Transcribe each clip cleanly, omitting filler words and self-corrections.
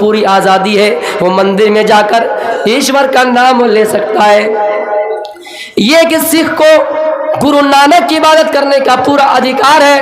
پوری آزادی ہے، وہ مندر میں جا کر ایشور کا نام لے سکتا ہے، یہ کہ سکھ کو گرو نانک کی عبادت کرنے کا پورا ادھیکار ہے،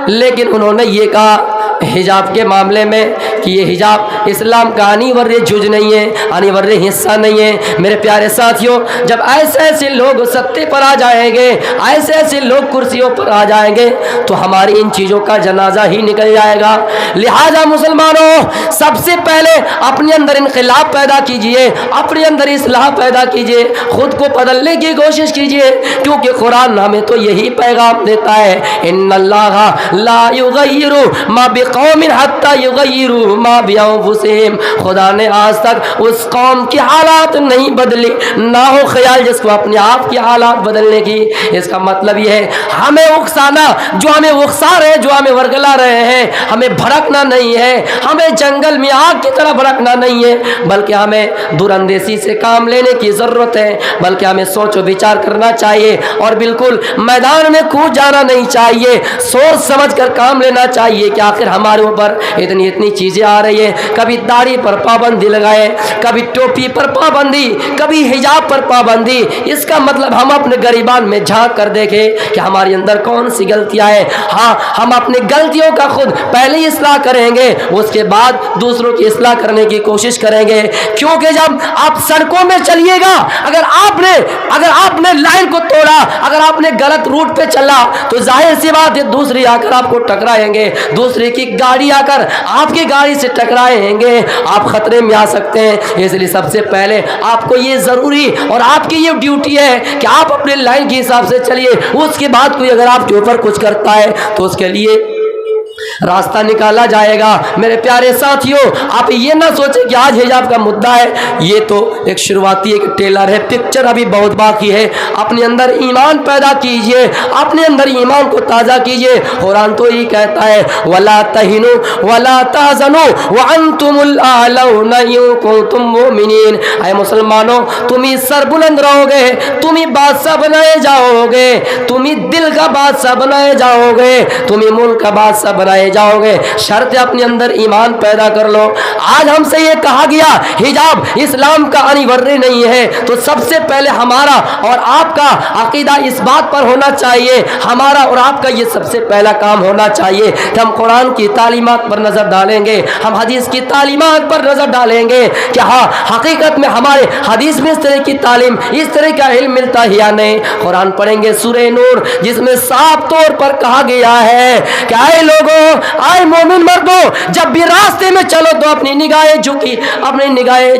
لیکن انہوں نے یہ کہا حجاب کے معاملے میں کہ یہ حجاب اسلام کا انیواریہ جز نہیں ہے، انیواریہ حصہ نہیں ہے۔ میرے پیارے ساتھیوں، جب ایسے ایسے لوگ ستے پر آ جائیں گے، ایسے ایسے لوگ کرسیوں پر آ جائیں گے تو ہماری ان چیزوں کا جنازہ ہی نکل جائے گا۔ لہذا مسلمانوں، سب سے پہلے اپنے اندر انقلاب پیدا کیجئے، اپنے اندر اصلاح پیدا کیجئے، خود کو بدلنے کی کوشش کیجئے، کیونکہ قرآن ہمیں تو یہی پیغام دیتا ہے، ان اللہ لا یغیر ما بقوم حتی یغیروا ما بانفسہم۔ خدا نے آج تک اس قوم کی حالات نہیں بدلی، نہ ہو خیال جس کو اپنے آپ کی حالات بدلنے کی۔ اس کا مطلب یہ ہے ہمیں اکسانا، جو ہمیں اکسا رہے، جو ہمیں ورگلا رہے ہیں، ہمیں بھڑکنا نہیں ہے، ہمیں جنگل میں آگ کی طرح بھڑکنا نہیں ہے، بلکہ ہمیں دور اندیشی سے کام لینے کی ضرورت ہے، بلکہ ہمیں سوچ و وچار کرنا چاہیے اور بالکل میدان میں کود جانا نہیں چاہیے، سوچ سمجھ کر کام لینا چاہیے کہ آخر ہمارے اوپر اتنی چیزیں آ رہی ہیں، کبھی داڑھی پر پابندی لگائے، کبھی ٹوپی پر پابندی، کبھی حجاب پر پابندی۔ اس کا مطلب ہم اپنے گریبان میں جھانک کر دیکھیں کہ ہمارے اندر کون سی غلطیاں ہیں۔ ہاں، ہم اپنی غلطیوں کا خود پہلے ہی اصلاح کریں گے، اس کے بعد دوسروں کی اصلاح کرنے کی کوشش کریں گے، کیونکہ جب آپ سڑکوں میں چلیے گا، اگر آپ نے لائن کو توڑا، اگر آپ نے غلط روٹ پہ چلا تو ظاہر سی بات ہے دوسری آ کر آپ کو ٹکرائیں گے، دوسرے کی گاڑی آ کر آپ کی گاڑی سے ٹکرائیں گے، آپ خطرے میں آ سکتے ہیں۔ اس لیے سب سے پہلے آپ کو یہ ضروری اور آپ کی یہ ڈیوٹی ہے کہ آپ اپنے لائن کے حساب سے چلیے، اس کے بعد کوئی اگر آپ کے اوپر کچھ کرتا ہے تو اس کے لیے راستہ نکالا جائے گا۔ میرے پیارے ساتھیوں، آپ یہ نہ سوچیں کہ آج حجاب کا مدعا ہے، یہ تو ایک شروعاتی ایک ٹیلر ہے، پکچر ابھی بہت باقی ہے۔ اپنے اندر ایمان پیدا کیجئے، اپنے اندر ایمان کو تازہ کیجئے۔ قرآن تو یہ کہتا ہے وَلَا تَهِنُوا وَلَا تَحْزَنُوا وَأَنْتُمُ الْأَعْلَوْنَ إِن كُنتُم مُؤْمِنِينَ۔ اے مسلمانوں، تم ہی سربلند رہو گے، تم ہی بادشاہ بنائے جاؤ گے، تم ہی دل کا بادشاہ بنائے جاؤ گے، تم ہی ملک کا بادشاہ بنائے جاؤ گے، شرط اپنے اندر ایمان پیدا کر لو۔ آج ہم سے یہ کہا گیا حجاب اسلام کا انیواریہ نہیں ہے، تو سب سے پہلے ہمارا اور آپ کا عقیدہ اس بات پر ہونا چاہیے، ہمارا اور آپ کا یہ سب سے پہلا کام ہونا چاہیے کہ ہم قرآن کی تعلیمات پر نظر ڈالیں گے، ہم حدیث کی تعلیمات پر نظر ڈالیں گے کہ ہاں حقیقت میں ہمارے حدیث میں اس طرح کی تعلیم، اس طرح کا علم ملتا ہے یا نہیں۔ قرآن پڑھیں گے سورہ نور، جس میں صاف طور پر کہا گیا ہے کہ اے لوگوں، آئے مومن مردو، جب بھی راستے میں چلو تو اپنی نگاہیں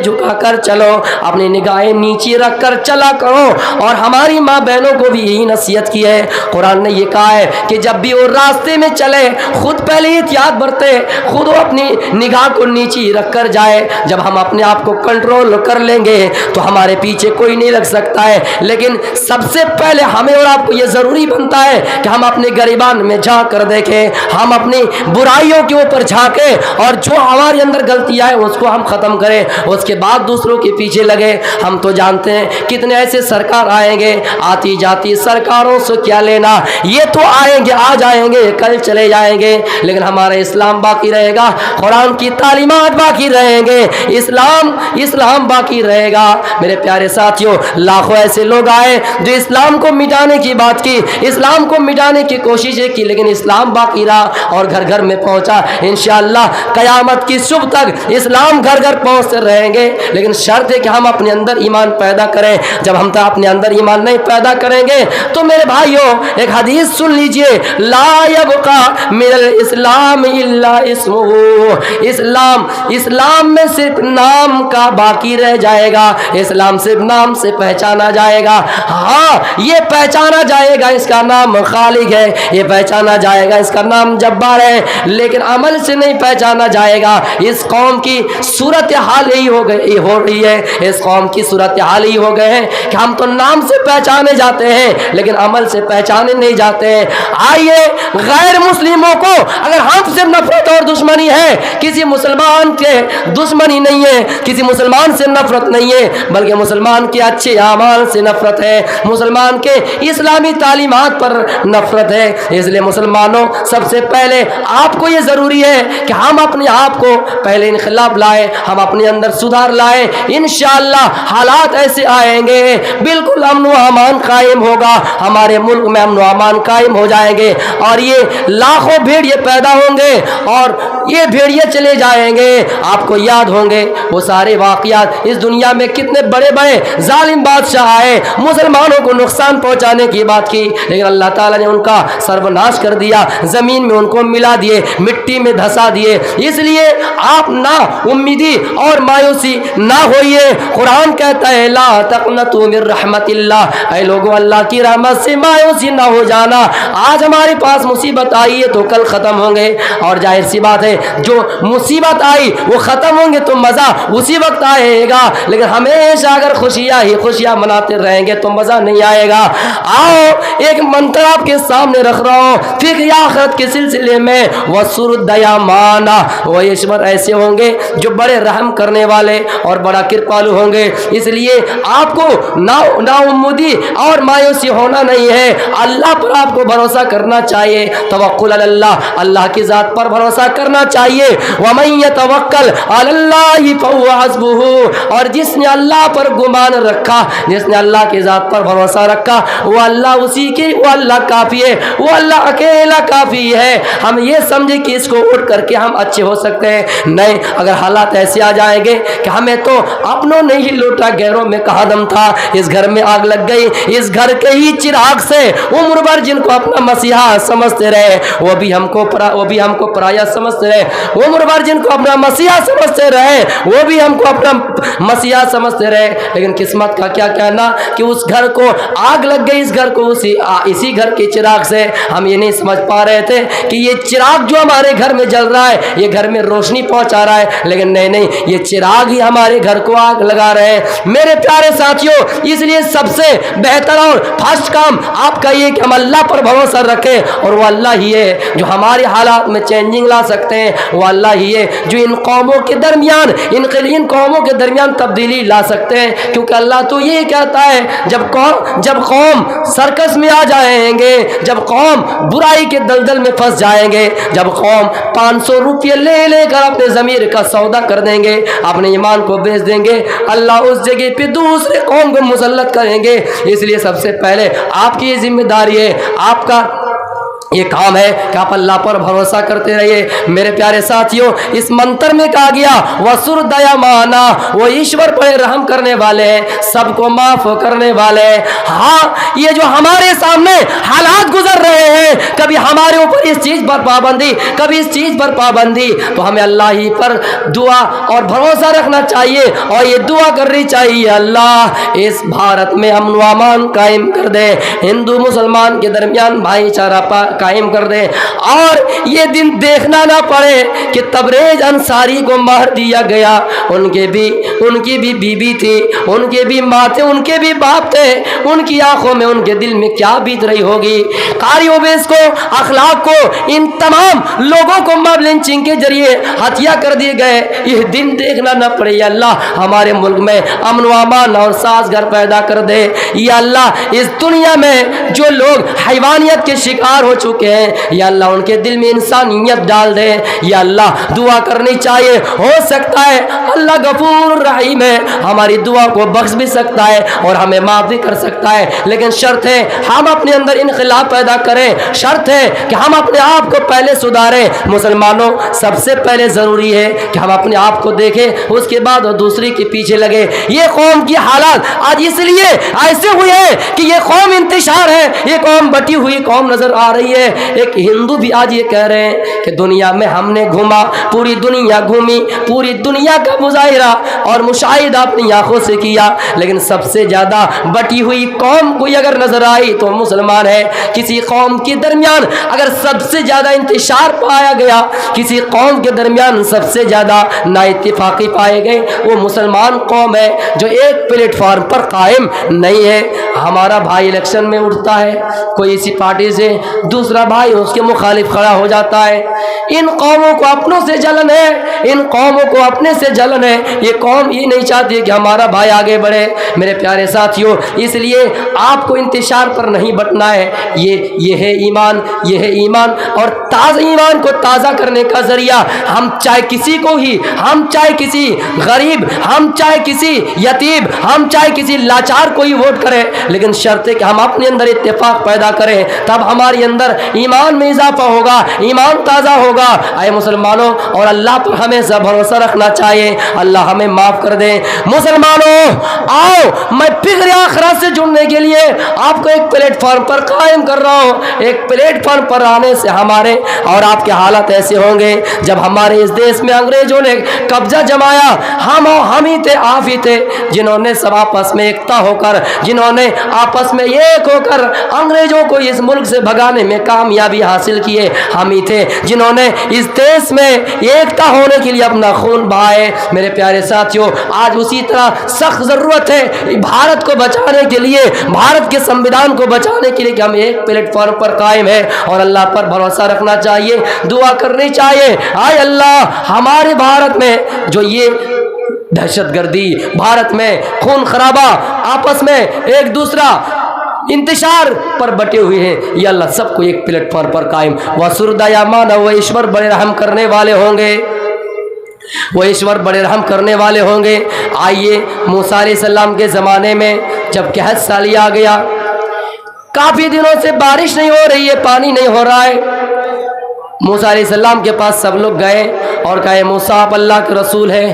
جھکا کر چلو، اپنی نگاہیں نیچے رکھ کر چلا کرو۔ اور ہماری ماں بہنوں کو بھی یہی نصیحت کی ہے، قرآن نے یہ کہا ہے کہ جب بھی وہ راستے میں چلے خود پہلے احتیاط برتے، خود وہ اپنی نگاہ کو نیچے رکھ کر جائے۔ جب ہم اپنے آپ کو کنٹرول کر لیں گے تو ہمارے پیچھے کوئی نہیں لگ سکتا ہے، لیکن سب سے پہلے ہمیں اور آپ کو یہ ضروری بنتا ہے کہ ہم اپنے گریبان میں جھانک کر دیکھیں، ہم اپنی برائیوں کے اوپر جھانکیں اور جو ہمارے اندر غلطیاں ہیں اس کو ہم ختم کریں، اس کے بعد دوسروں کے پیچھے لگے۔ ہم تو جانتے ہیں کتنے ایسے سرکار آئیں گے، آتی جاتی سرکاروں سے کیا لینا، یہ تو آئیں گے، آج آئیں گے کل چلے جائیں گے، لیکن ہمارا اسلام باقی رہے گا، قرآن کی تعلیمات باقی رہیں گے، اسلام باقی رہے گا۔ میرے پیارے ساتھیوں، لاکھوں ایسے لوگ آئے جو اسلام کو مٹانے کی بات کی، اسلام کو مٹانے کی کوششیں کی، لیکن اسلام باقی رہا اور گھر گھر میں پہنچا۔ انشاءاللہ قیامت کی صبح تک اسلام گھر گھر پہنچتے رہیں گے، لیکن شرط ہے کہ ہم اپنے اندر ایمان پیدا کریں۔ جب ہم اپنے اندر ایمان نہیں پیدا کریں گے تو میرے بھائیوں ایک حدیث سن لیجئے، لا یبقى من الاسلام الا اسمہ، اسلام میں صرف نام کا باقی رہ جائے گا، اسلام صرف نام سے پہچانا جائے گا۔ ہاں، یہ پہچانا جائے گا اس کا نام خالق ہے، یہ پہچانا جائے گا اس کا نام جبار ہے، لیکن عمل سے نہیں پہچانا جائے گا۔ اس قوم کی صورتحال یہی ہو رہی ہے، اس قوم کی صورتحال ہی ہو گئے ہیں کہ ہم تو نام سے پہچانے جاتے ہیں لیکن عمل سے پہچانے نہیں جاتے ہیں۔ آئیے غیر مسلموں کو اگر ہم سے نفرت اور دشمنی ہے، کسی مسلمان کے دشمنی نہیں ہے، کسی مسلمان سے نفرت نہیں ہے، بلکہ مسلمان کے اچھے اعمال سے نفرت ہے، مسلمان کے اسلامی تعلیمات پر نفرت ہے۔ اس لیے مسلمانوں، سب سے پہلے آپ کو یہ ضروری ہے کہ ہم اپنے آپ کو پہلے انقلاب لائیں, ہم اپنے اندر سدھار لائیں. انشاءاللہ حالات ایسے آئیں گے بالکل امن و امان قائم ہوگا, ہمارے ملک میں امن و امان قائم ہو جائیں گے, اور یہ لاکھوں بھیڑیے پیدا ہوں گے اور یہ بھیڑیے چلے جائیں گے. آپ کو یاد ہوں گے وہ سارے واقعات, اس دنیا میں کتنے بڑے بڑے ظالم بادشاہ آئے, مسلمانوں کو نقصان پہنچانے کی بات کی, لیکن اللہ تعالیٰ نے ان کا سروناش کر دیا, زمین میں ان کو ملا دیے, مٹی میں دھسا دیے. اس لیے آپ نا امیدی اور مایوسی نہ ہوئیے. قرآن کہتا ہے لا تقنطوا من رحمت اللہ, اے لوگوں اللہ کی رحمت سے مایوسی نہ ہو جانا. آج ہمارے پاس مصیبت آئی ہے تو کل ختم ہوں گے, اور ظاہر سی بات ہے جو مصیبت آئی وہ ختم ہوں گے تو مزہ اسی وقت آئے گا, لیکن ہمیشہ اگر خوشیاں ہی خوشیاں مناتے رہیں گے تو مزہ نہیں آئے گا. آؤ ایک منتر آپ کے سامنے رکھ رہا ہوں فقہ آخرت کے سلسلے میں. وسر دیامانا, وہ ایشور ایسے ہوں گے جو بڑے رحم کرنے والے اور بڑا کرپالو ہوں گے. اس لیے آپ کو نا امیدی اور مایوسی ہونا نہیں ہے, اللہ پر آپ کو بھروسہ کرنا چاہیے. توکل علی اللہ, اللہ کی ذات پر بھروسہ کرنا چاہیے. ومن یتوکل علی اللہ فہو حسبہ, اور جس نے اللہ پر گمان رکھا, جس نے اللہ کی ذات پر بھروسہ رکھا, وہ اللہ اسی کی, وہ اللہ کافی ہے, وہ اللہ اکیلا کافی ہے. ہم یہ سمجھے کہ اس کو اٹھ کر کے ہم اچھے ہو سکتے ہیں, نہیں. اگر حالات ایسے آ جائیں گے کہ ہمیں تو اپنوں نے ہی لوٹا غیروں میں کہا دم تھا, اس گھر میں آگ لگ گئی, اس گھر کے ہی چراغ سے عمر بھر جن کو اپنا مسیحا سمجھتے رہے وہ بھی ہم کو پرایا سمجھتے رہے, عمر بھر جن کو اپنا مسیحا سمجھتے رہے وہ بھی ہم کو اپنا مسیحا سمجھتے رہے. لیکن قسمت کا کیا کہنا کہ اس گھر کو آگ لگ گئی, اس گھر کو اسی گھر کے چراغ سے. ہم یہ نہیں سمجھ پا رہے تھے کہ یہ چراغ جو ہمارے گھر میں جل رہا ہے یہ گھر میں روشنی پہنچا رہا ہے, لیکن نہیں, یہ چراغ ہی ہمارے گھر کو آگ لگا رہے ہیں. میرے پیارے ساتھیوں, اس لیے سب سے بہتر اور فرسٹ کام آپ کا یہ کہ ہم اللہ پر بھروسہ رکھیں, اور وہ اللہ ہی ہے جو ہمارے حالات میں چینجنگ لا سکتے ہیں, وہ اللہ ہی ہے جو ان قوموں کے درمیان ان قوموں کے درمیان تبدیلی لا سکتے ہیں. کیونکہ اللہ تو یہ کہتا ہے جب قوم سرکس میں آ جائیں گے, جب قوم برائی کے دلدل میں پھنس جائیں گے, جب قوم 500 روپے لے کر اپنے ضمیر کا سودا کر دیں گے, اپنے ایمان کو بیچ دیں گے, اللہ اس جگہ پہ دوسرے قوم کو مسلط کریں گے. اس لیے سب سے پہلے آپ کی یہ ذمہ داری ہے, آپ کا یہ کام ہے کہ آپ اللہ پر بھروسہ کرتے رہیے. میرے پیارے ساتھیوں, اس منتر میں کہا گیا وسر دیامانا, وہ ایشور پر رحم کرنے والے ہیں, سب کو معاف کرنے والے ہیں. ہاں, یہ جو ہمارے سامنے حالات گزر رہے ہیں, کبھی ہمارے اوپر اس چیز پر پابندی, کبھی اس چیز پر پابندی, تو ہمیں اللہ ہی پر دعا اور بھروسہ رکھنا چاہیے, اور یہ دعا کرنی چاہیے اللہ اس بھارت میں امن و امان قائم کر دے, ہندو مسلمان کے درمیان بھائی چارہ قائم کر دے, اور یہ دن دیکھنا نہ پڑے کہ تبریز انصاری کو مار دیا گیا. ان کی بھی بیوی تھی, ان کے بھی ماں تھے, ان کے بھی باپ تھے, ان کی آنکھوں میں ان کے دل میں کیا بیت رہی ہوگی. قاری اویس کو, اخلاق کو, ان تمام لوگوں کو ماب لنچنگ کے ذریعے ہتھیا کر دیے گئے. یہ دن دیکھنا نہ پڑے. یا اللہ ہمارے ملک میں امن و امان اور ساز گھر پیدا کر دے. یا اللہ اس دنیا میں جو لوگ حیوانیت کے شکار ہو چکے ہیں, یا اللہ ان کے دل میں انسانیت ڈال دے. یا اللہ دعا کرنی چاہیے, ہو سکتا ہے اللہ غفور رحیم ہے, ہماری دعا کو بخش بھی سکتا ہے اور ہمیں معاف بھی کر سکتا ہے, لیکن شرط ہے ہم اپنے اندر انقلاب پیدا کریں, شرط ہے کہ ہم اپنے آپ کو پہلے سدھاریں. مسلمانوں, سب سے پہلے ضروری ہے کہ ہم اپنے آپ کو دیکھیں, اس کے بعد دوسری کے پیچھے لگے. یہ قوم کی حالات آج اس لیے ایسے ہوئے ہیں کہ یہ قوم انتشار ہے, یہ قوم بٹی ہوئی قوم نظر آ رہی ہے. ایک ہندو بھی آج یہ کہہ رہے ہیں کہ دنیا میں ہم نے گھوما, پوری دنیا گھومی, پوری دنیا کا مظاہرہ اور مشاہدہ اپنی آنکھوں سے کیا, لیکن سب سے زیادہ بٹی ہوئی قوم کوئی اگر نظر آئی تو مسلمان ہے. کسی قوم کے درمیان اگر سب سے زیادہ انتشار پایا گیا, کسی قوم کے درمیان سب سے زیادہ نا اتفاقی پائے گئے, وہ مسلمان قوم ہے جو ایک پلیٹ فارم پر قائم نہیں ہے. ہمارا بھائی الیکشن میں اٹھتا ہے, کوئی اسی پارٹی سے دوسرا بھائی اس کے مخالف کھڑا ہو جاتا ہے. ان قوموں کو اپنوں سے جلن ہے, ان قوموں کو اپنے سے جلن ہے. یہ قوم یہ نہیں چاہتی کہ ہمارا بھائی آگے بڑھے. میرے پیارے ساتھیوں, اس لیے آپ کو انتشار پر نہیں بٹنا ہے. یہ ہے ایمان, یہ ہے ایمان. اور تازہ ایمان کو تازہ کرنے کا ذریعہ ہم چاہے کسی کو ہی, ہم چاہے کسی غریب, ہم چاہے کسی یتیم, ہم چاہے کسی لاچار کو ہی ووٹ کریں, لیکن شرط ہے کہ ہم اپنے اندر اتفاق پیدا کریں, تب ہمارے اندر ایمان میں اضافہ ہوگا, ایمان تازہ ہوگا. اے مسلمانوں, اور اللہ پر ہمیں بھروسہ رکھنا چاہیے. اللہ ہمیں معاف کر دے. مسلمانوں آؤ, میں فکر آخرت سے جڑنے کے لیے آپ کو ایک پلیٹ فارم پر قائم کر رہا ہوں. ایک پلیٹ فارم پر آنے سے ہمارے اور آپ کے حالات ایسے ہوں گے جب ہمارے اس دیش میں انگریزوں نے قبضہ جمایا. ہم ہی تھے, آپ ہی تھے جنہوں نے سب آپس میں ایکتا ہو کر, جنہوں نے آپس میں ایک ہو کر انگریزوں کو اس ملک سے بھگانے میں کامیابی حاصل کیے. ہم ہی تھے جنہوں نے اس دیش میں ایکتا ہونے کے لیے اپنا خون بہائے. میرے پیارے ساتھیوں, آج اسی طرح سخت ضرورت ہے بھارت کو بچانے کے لیے, بھارت کے سنویدھان کو بچانے کے لیے کہ ہم ایک پلیٹ فارم پر قائم ہیں اور اللہ پر بھروسہ رکھنا چاہیے, دعا کرنی چاہیے. آئے اللہ, ہمارے بھارت میں جو یہ دہشت گردی, بھارت میں خون خرابہ, آپس میں ایک دوسرا انتشار پر بٹے ہوئے ہیں, یہ اللہ سب کو ایک پلیٹ فارم پر قائم. وَسُرْدَ یَمَانَ, وہ ایشور بڑے رحم کرنے والے ہوں گے, وہ ایشور بڑے رحم کرنے والے ہوں گے. آئیے, موسیٰ علیہ السلام کے زمانے میں جب قحط سالی آ گیا, کافی دنوں سے بارش نہیں ہو رہی ہے, پانی نہیں ہو رہا ہے. موسیٰ علیہ السلام کے پاس سب لوگ گئے اور کہے موسیٰ آپ اللہ کے رسول ہیں,